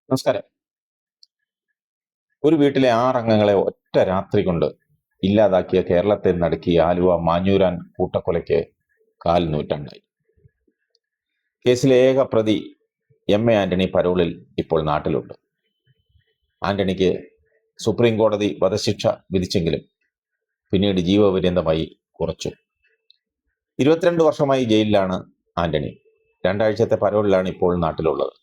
നമസ്കാരം. ഒരു വീട്ടിലെ 6 അംഗങ്ങളെ ഒറ്റ രാത്രി കൊണ്ട് ഇല്ലാതാക്കിയ കേരളത്തെ നടുക്കിയ ആലുവ മാഞ്ഞൂരാൻ കൂട്ടക്കൊലയ്ക്ക് നൂറ്റാണ്ടായി. കേസിലെ ഏക പ്രതി എം.എ. ആന്റണി പരോളിൽ ഇപ്പോൾ നാട്ടിലുണ്ട്. ആന്റണിക്ക് സുപ്രീം കോടതി വധശിക്ഷ വിധിച്ചെങ്കിലും പിന്നീട് ജീവപര്യന്തമായി കുറച്ചു. 22 വർഷമായി ജയിലിലാണ് ആന്റണി. 2 ആഴ്ചത്തെ പരോളിലാണ് ഇപ്പോൾ നാട്ടിലുള്ളത്.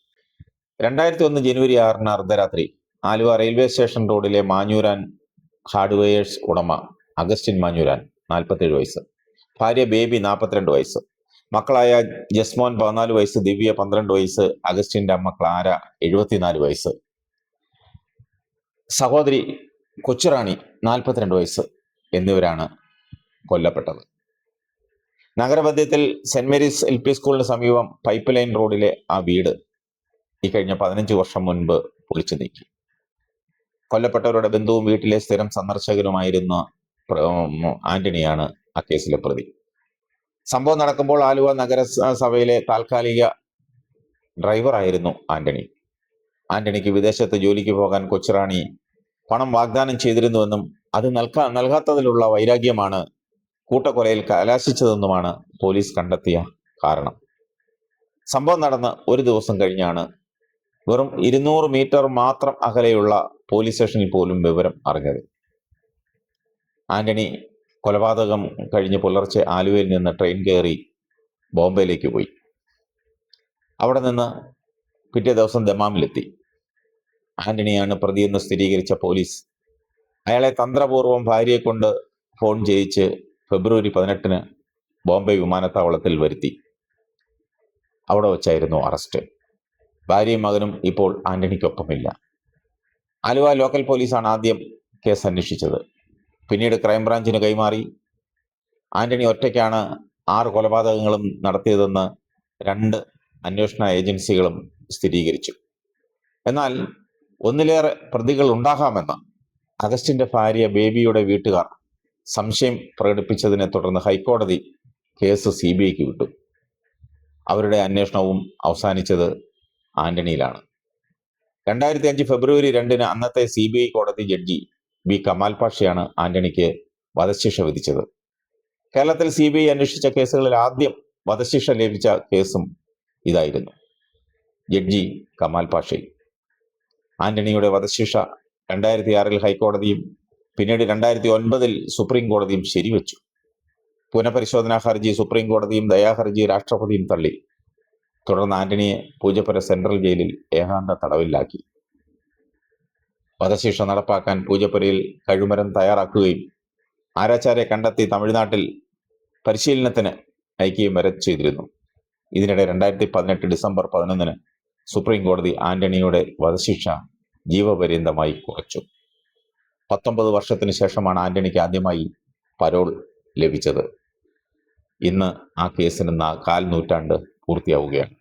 2001 ജനുവരി 6 അർദ്ധരാത്രി ആലുവ റെയിൽവേ സ്റ്റേഷൻ റോഡിലെ മാഞ്ഞൂരാൻ ഹാർഡ്വെയേഴ്സ് ഉടമ അഗസ്റ്റിൻ മാഞ്ഞൂരാൻ 47 വയസ്സ്, ഭാര്യ ബേബി 42 വയസ്സ്, മക്കളായ ജസ്മോൻ 14 വയസ്സ്, ദിവ്യ 12 വയസ്സ്, അഗസ്റ്റിന്റെ അമ്മ ക്ലാര 74 വയസ്സ്, സഹോദരി കൊച്ചുറാണി 42 വയസ്സ് എന്നിവരാണ് കൊല്ലപ്പെട്ടത്. നഗരമധ്യത്തിൽ സെന്റ് മേരീസ് LP സ്കൂളിന് സമീപം പൈപ്പ് ലൈൻ റോഡിലെ ആ വീട് ഈ കഴിഞ്ഞ 15 വർഷം മുൻപ് പൊളിച്ചു നീക്കി. കൊല്ലപ്പെട്ടവരുടെ ബന്ധുവും വീട്ടിലെ സ്ഥിരം സന്ദർശകനുമായിരുന്ന ആന്റണിയാണ് ആ കേസിലെ പ്രതി. സംഭവം നടക്കുമ്പോൾ ആലുവ നഗരസഭയിലെ താൽക്കാലിക ഡ്രൈവറായിരുന്നു ആന്റണി. ആന്റണിക്ക് വിദേശത്ത് ജോലിക്ക് പോകാൻ കൊച്ചുറാണി പണം വാഗ്ദാനം ചെയ്തിരുന്നുവെന്നും അത് നൽകാത്തതിലുള്ള വൈരാഗ്യമാണ് കൂട്ടക്കൊലയിൽ കലാശിച്ചതെന്നുമാണ് പോലീസ് കണ്ടെത്തിയ കാരണം. സംഭവം നടന്ന് ഒരു ദിവസം കഴിഞ്ഞാണ് വെറും 200 മീറ്റർ മാത്രം അകലെയുള്ള പോലീസ് സ്റ്റേഷനിൽ പോലും വിവരം അറിഞ്ഞത്. ആന്റണി കൊലപാതകം കഴിഞ്ഞ് പുലർച്ചെ ആലുവയിൽ നിന്ന് ട്രെയിൻ കയറി ബോംബെയിലേക്ക് പോയി. അവിടെ നിന്ന് പിറ്റേ ദിവസം ദമാമിലെത്തി. ആന്റണിയാണ് പ്രതിയെന്ന് സ്ഥിരീകരിച്ച പോലീസ് അയാളെ തന്ത്രപൂർവ്വം ഭാര്യയെ കൊണ്ട് ഫോൺ ചെയ്യിച്ച് ഫെബ്രുവരി 18 ബോംബെ വിമാനത്താവളത്തിൽ വരുത്തി. അവിടെ വച്ചായിരുന്നു അറസ്റ്റ്. ഭാര്യയും മകനും ഇപ്പോൾ ആന്റണിക്കൊപ്പമില്ല. ആലുവ ലോക്കൽ പോലീസാണ് ആദ്യം കേസ് അന്വേഷിച്ചത്. പിന്നീട് ക്രൈംബ്രാഞ്ചിന് കൈമാറി. ആന്റണി ഒറ്റയ്ക്കാണ് 6 കൊലപാതകങ്ങളും നടത്തിയതെന്ന് 2 അന്വേഷണ ഏജൻസികളും സ്ഥിരീകരിച്ചു. എന്നാൽ ഒന്നിലേറെ പ്രതികൾ ഉണ്ടാകാമെന്ന് അഗസ്റ്റിന്റെ ഭാര്യ ബേബിയുടെ വീട്ടുകാർ സംശയം പ്രകടിപ്പിച്ചതിനെ തുടർന്ന് ഹൈക്കോടതി കേസ് CBIക്ക് വിട്ടു. അവരുടെ അന്വേഷണവും അവസാനിച്ചത് ആന്റണിയിലാണ്. 2005 ഫെബ്രുവരി 2 അന്നത്തെ CBI കോടതി ജഡ്ജി B. കമാൽ പാഷയാണ് ആന്റണിക്ക് വധശിക്ഷ വിധിച്ചത്. കേരളത്തിൽ CBI അന്വേഷിച്ച കേസുകളിൽ ആദ്യം വധശിക്ഷ ലഭിച്ച കേസും ഇതായിരുന്നു. ജഡ്ജി കമാൽ പാഷയിൽ ആന്റണിയുടെ വധശിക്ഷ 2006 ഹൈക്കോടതിയും പിന്നീട് 2009 സുപ്രീം കോടതിയും ശരിവെച്ചു. പുനഃപരിശോധനാ ഹർജി സുപ്രീം കോടതിയും ദയാഹർജി രാഷ്ട്രപതിയും തള്ളി. തുടർന്ന് ആന്റണിയെ പൂജപ്പുര സെൻട്രൽ ജയിലിൽ ഏകാന്ത തടവിലാക്കി. വധശിക്ഷ നടപ്പാക്കാൻ പൂജപ്പുരയിൽ കഴുമരം തയ്യാറാക്കുകയും ആരാച്ചാരെ കണ്ടെത്തി തമിഴ്നാട്ടിൽ പരിശീലനത്തിന് അയക്കുകയും വരെ ചെയ്തിരുന്നു. ഇതിനിടെ 2018 ഡിസംബർ 11 സുപ്രീം കോടതി ആന്റണിയുടെ വധശിക്ഷ ജീവപര്യന്തമായി കുറച്ചു. 19 വർഷത്തിന് ശേഷമാണ് ആന്റണിക്ക് ആദ്യമായി പരോൾ ലഭിച്ചത്. ഇന്ന് ആ കേസിന് 4 നൂറ്റാണ്ട് പൂർത്തിയാവുകയാണ്.